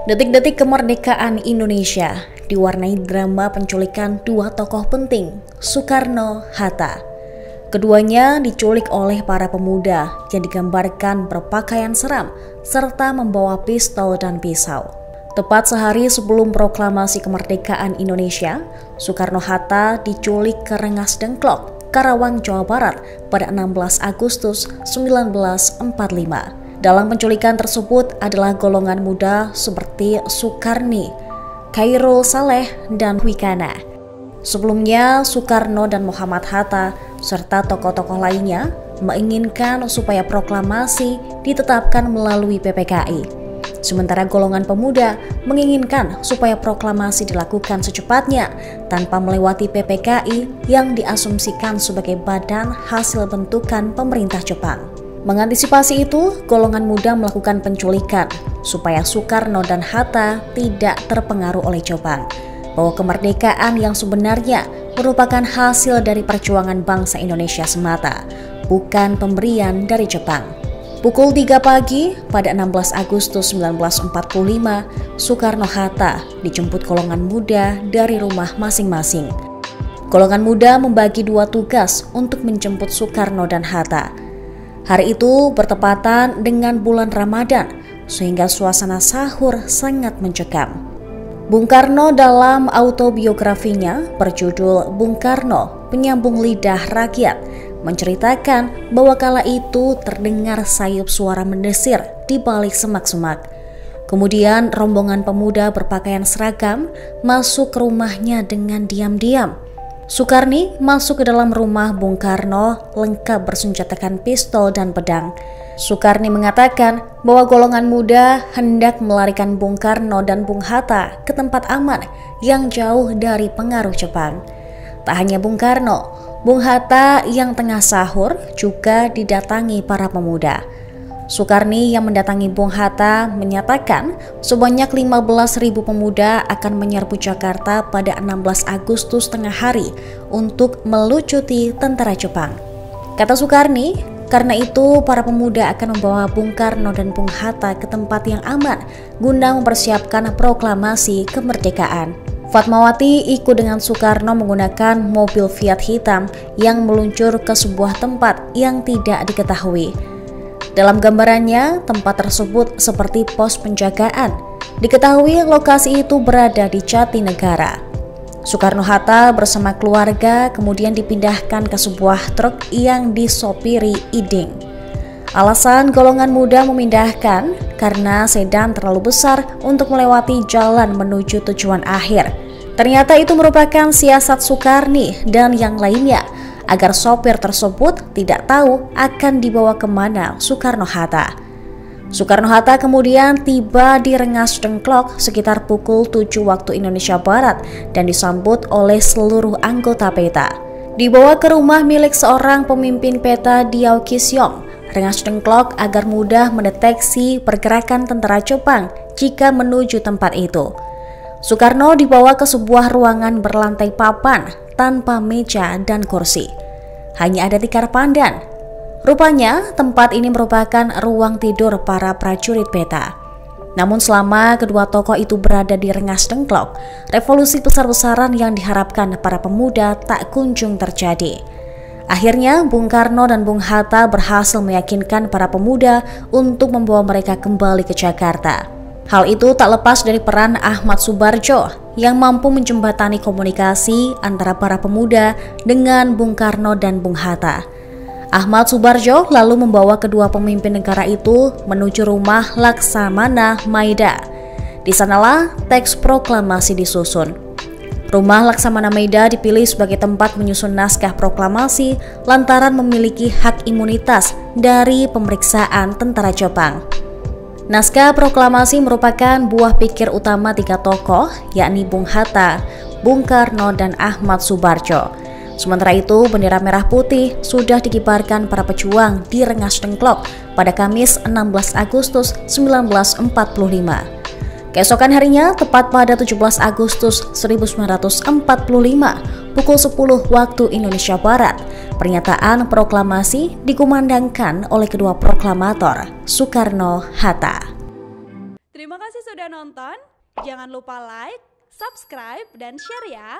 Detik-detik kemerdekaan Indonesia diwarnai drama penculikan dua tokoh penting, Soekarno-Hatta. Keduanya diculik oleh para pemuda yang digambarkan berpakaian seram serta membawa pistol dan pisau. Tepat sehari sebelum proklamasi kemerdekaan Indonesia, Soekarno-Hatta diculik ke Rengas Dengklok, Karawang, Jawa Barat pada 16 Agustus 1945. Dalam penculikan tersebut adalah golongan muda seperti Sukarni, Khairul Saleh, dan Wikana. Sebelumnya, Soekarno dan Muhammad Hatta serta tokoh-tokoh lainnya menginginkan supaya proklamasi ditetapkan melalui PPKI. Sementara golongan pemuda menginginkan supaya proklamasi dilakukan secepatnya tanpa melewati PPKI yang diasumsikan sebagai badan hasil bentukan pemerintah Jepang. Mengantisipasi itu, golongan muda melakukan penculikan supaya Soekarno dan Hatta tidak terpengaruh oleh Jepang, bahwa kemerdekaan yang sebenarnya merupakan hasil dari perjuangan bangsa Indonesia semata, bukan pemberian dari Jepang. Pukul 3 pagi pada 16 Agustus 1945, Soekarno-Hatta dijemput golongan muda dari rumah masing-masing. Golongan muda membagi dua tugas untuk menjemput Soekarno dan Hatta. Hari itu bertepatan dengan bulan Ramadan, sehingga suasana sahur sangat mencekam. Bung Karno dalam autobiografinya berjudul Bung Karno, Penyambung Lidah Rakyat, menceritakan bahwa kala itu terdengar sayup suara mendesir di balik semak-semak. Kemudian rombongan pemuda berpakaian seragam masuk ke rumahnya dengan diam-diam. Sukarni masuk ke dalam rumah Bung Karno lengkap bersenjatakan pistol dan pedang. Sukarni mengatakan bahwa golongan muda hendak melarikan Bung Karno dan Bung Hatta ke tempat aman yang jauh dari pengaruh Jepang. Tak hanya Bung Karno, Bung Hatta yang tengah sahur juga didatangi para pemuda. Sukarni yang mendatangi Bung Hatta menyatakan sebanyak 15.000 pemuda akan menyerbu Jakarta pada 16 Agustus tengah hari untuk melucuti tentara Jepang. Kata Sukarni, karena itu para pemuda akan membawa Bung Karno dan Bung Hatta ke tempat yang aman guna mempersiapkan proklamasi kemerdekaan. Fatmawati ikut dengan Soekarno menggunakan mobil Fiat hitam yang meluncur ke sebuah tempat yang tidak diketahui. Dalam gambarannya, tempat tersebut seperti pos penjagaan. Diketahui lokasi itu berada di Jatinegara. Soekarno-Hatta bersama keluarga kemudian dipindahkan ke sebuah truk yang disopiri Iding. Alasan golongan muda memindahkan karena sedan terlalu besar untuk melewati jalan menuju tujuan akhir. Ternyata itu merupakan siasat Sukarni dan yang lainnya, agar sopir tersebut tidak tahu akan dibawa kemana Soekarno-Hatta. Soekarno-Hatta kemudian tiba di Rengas Dengklok sekitar pukul 7 waktu Indonesia Barat dan disambut oleh seluruh anggota PETA. Dibawa ke rumah milik seorang pemimpin PETA Diau Kisyong, Rengas Dengklok, agar mudah mendeteksi pergerakan tentara Jepang jika menuju tempat itu. Soekarno dibawa ke sebuah ruangan berlantai papan tanpa meja dan kursi. Hanya ada tikar pandan. Rupanya tempat ini merupakan ruang tidur para prajurit PETA. Namun selama kedua tokoh itu berada di Rengas Dengklok, revolusi besar-besaran yang diharapkan para pemuda tak kunjung terjadi. Akhirnya Bung Karno dan Bung Hatta berhasil meyakinkan para pemuda untuk membawa mereka kembali ke Jakarta. Hal itu tak lepas dari peran Ahmad Soebardjo yang mampu menjembatani komunikasi antara para pemuda dengan Bung Karno dan Bung Hatta. Ahmad Soebardjo lalu membawa kedua pemimpin negara itu menuju rumah Laksamana Maida. Di sanalah teks proklamasi disusun. Rumah Laksamana Maida dipilih sebagai tempat menyusun naskah proklamasi lantaran memiliki hak imunitas dari pemeriksaan tentara Jepang. Naskah proklamasi merupakan buah pikir utama tiga tokoh, yakni Bung Hatta, Bung Karno, dan Ahmad Soebardjo. Sementara itu, bendera merah putih sudah dikibarkan para pejuang di Rengas Dengklok pada Kamis 16 Agustus 1945. Keesokan harinya, tepat pada 17 Agustus 1945, pukul 10 waktu Indonesia Barat, pernyataan proklamasi dikumandangkan oleh kedua proklamator, Soekarno-Hatta. Terima kasih sudah nonton. Jangan lupa like, subscribe, dan share ya.